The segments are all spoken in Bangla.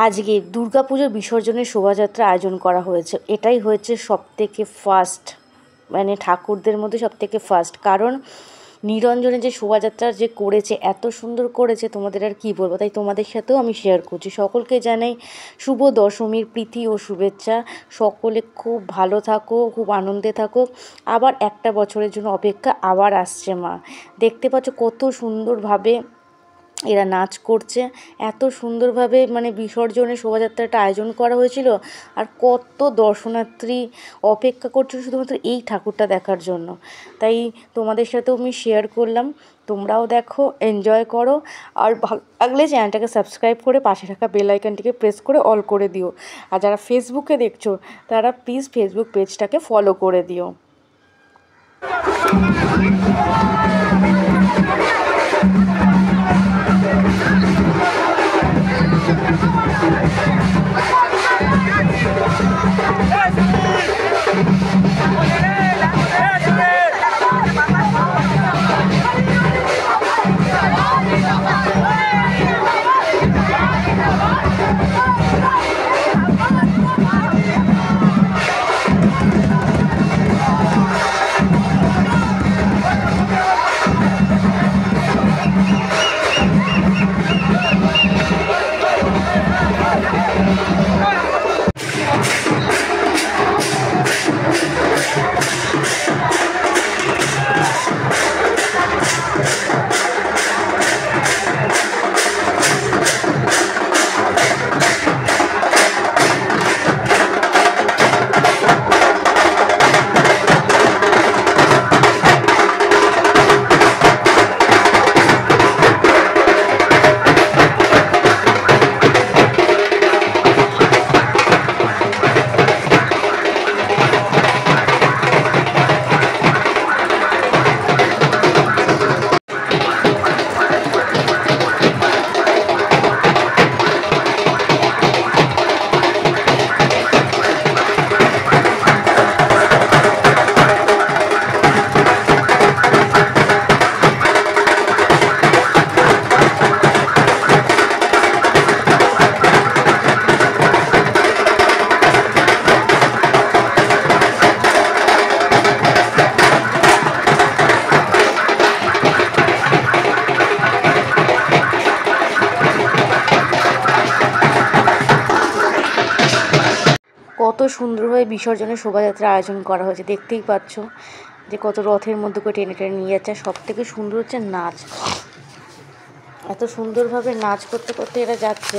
আজকে দুর্গাপুজোর বিসর্জনের শোভাযাত্রা আয়োজন করা হয়েছে। এটাই হয়েছে সবথেকে ফার্স্ট, মানে ঠাকুরদের মধ্যে সবথেকে ফার্স্ট। কারণ নিরঞ্জনে যে শোভাযাত্রা যে করেছে, এত সুন্দর করেছে, তোমাদের আর কি বলবো। তাই তোমাদের সাথেও আমি শেয়ার করছি। সকলকে জানাই শুভ দশমীর প্রীতি ও শুভেচ্ছা। সকলে খুব ভালো থাকো, খুব আনন্দে থাকো। আবার একটা বছরের জন্য অপেক্ষা, আবার আসছে মা। দেখতে পাচ্ছ কত সুন্দরভাবে এরা নাচ করছে, এত সুন্দরভাবে মানে বিসর্জনের শোভাযাত্রাটা আয়োজন করা হয়েছিল। আর কত দর্শনার্থী অপেক্ষা করছিল শুধুমাত্র এই ঠাকুরটা দেখার জন্য। তাই তোমাদের সাথেও আমি শেয়ার করলাম। তোমরাও দেখো, এনজয় করো। আর ভালো লাগলে চ্যানেলটাকে সাবস্ক্রাইব করে পাশে থাকা বেল আইকনটিকে প্রেস করে অল করে দিও। আর যারা ফেসবুকে দেখছো তারা প্লিজ ফেসবুক পেজটাকে ফলো করে দিও। কত সুন্দরভাবে বিসর্জনের শোভাযাত্রা আয়োজন করা হয়েছে, দেখতেই পাচ্ছ যে কত রথের মধ্যে করে টেনে টেনে নিয়ে যাচ্ছে। সব থেকে সুন্দর হচ্ছে নাচ, এত সুন্দরভাবে নাচ করতে করতে এরা যাচ্ছে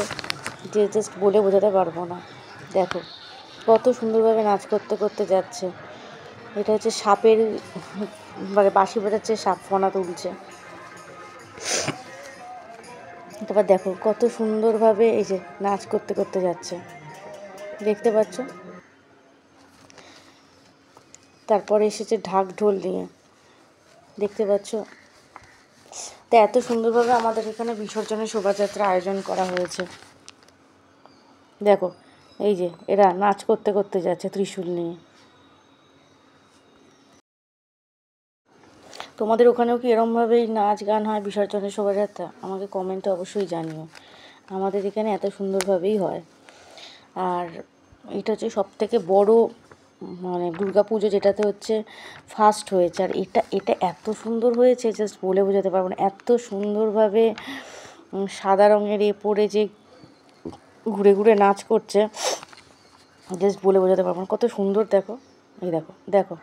যে জাস্ট বলে বোঝাতে পারবো না। দেখো কত সুন্দরভাবে নাচ করতে করতে যাচ্ছে। এটা হচ্ছে সাপের, মানে বাঁশি বাজাচ্ছে, সাপ ফনা তুলছে। তারপর দেখো কত সুন্দরভাবে এই যে নাচ করতে করতে যাচ্ছে, দেখতে পাচ্ছ। তারপরে এসেছে ঢাক ঢোল নিয়ে, দেখতে পাচ্ছ। তা এত সুন্দরভাবে আমাদের এখানে বিসর্জনের শোভাযাত্রা আয়োজন করা হয়েছে। দেখো এই যে এরা নাচ করতে করতে যাচ্ছে ত্রিশূল নিয়ে। তোমাদের ওখানেও কি এরমভাবেই নাচ গান হয় বিসর্জনের শোভাযাত্রা? আমাকে কমেন্টে অবশ্যই জানিও। আমাদের এখানে এত সুন্দরভাবেই হয়। আর এটা হচ্ছে সবথেকে বড় মানে দুর্গা পুজো, যেটাতে হচ্ছে ফার্স্ট হয়েছে। আর এটা এটা এত সুন্দর হয়েছে জাস্ট বলে বোঝাতে পারবো না। এত সুন্দরভাবে সাদা রঙের এ পরে যে ঘুরে ঘুরে নাচ করছে, জাস্ট বলে বোঝাতে পারবো না। কত সুন্দর দেখো, এই দেখো দেখো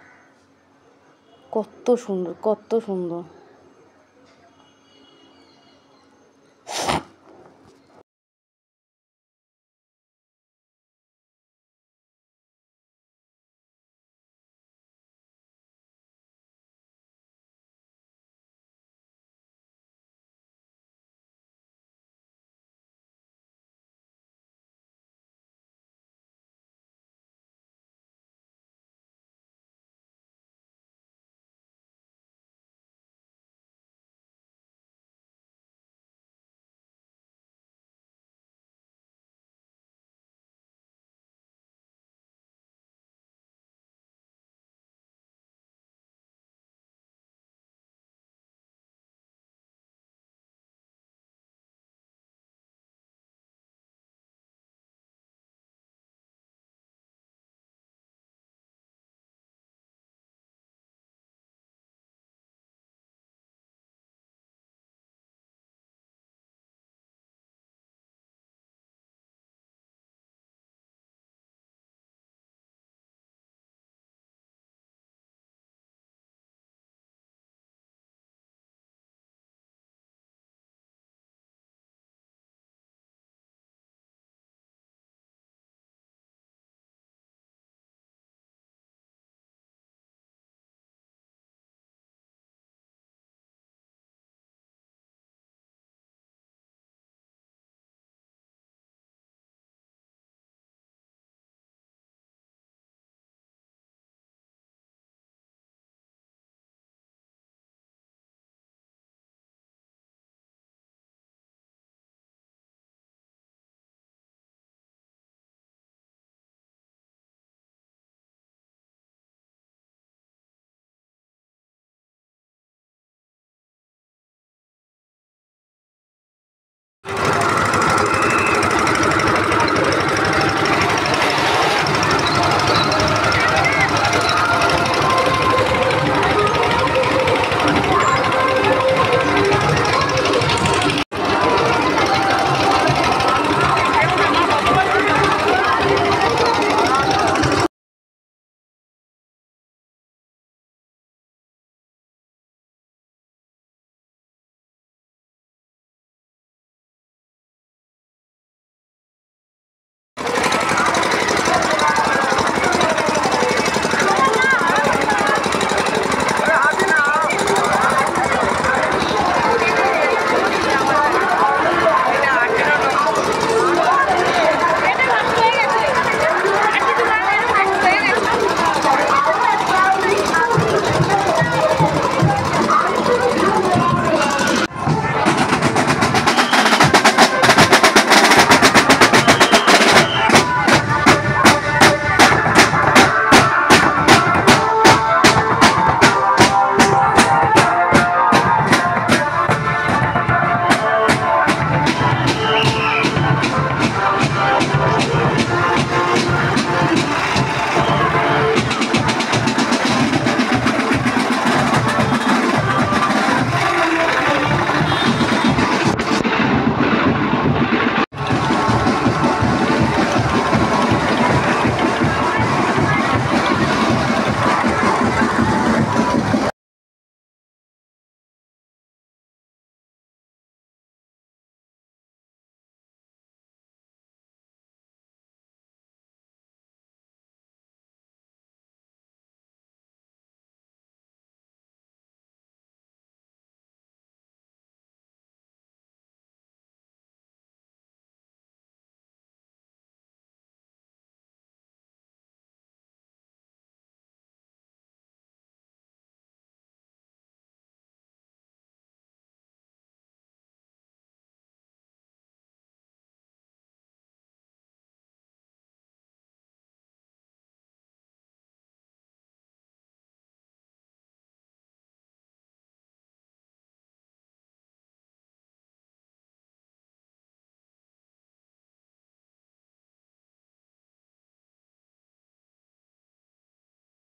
কত সুন্দর, কত সুন্দর।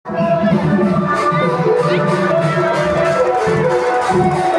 Thank you.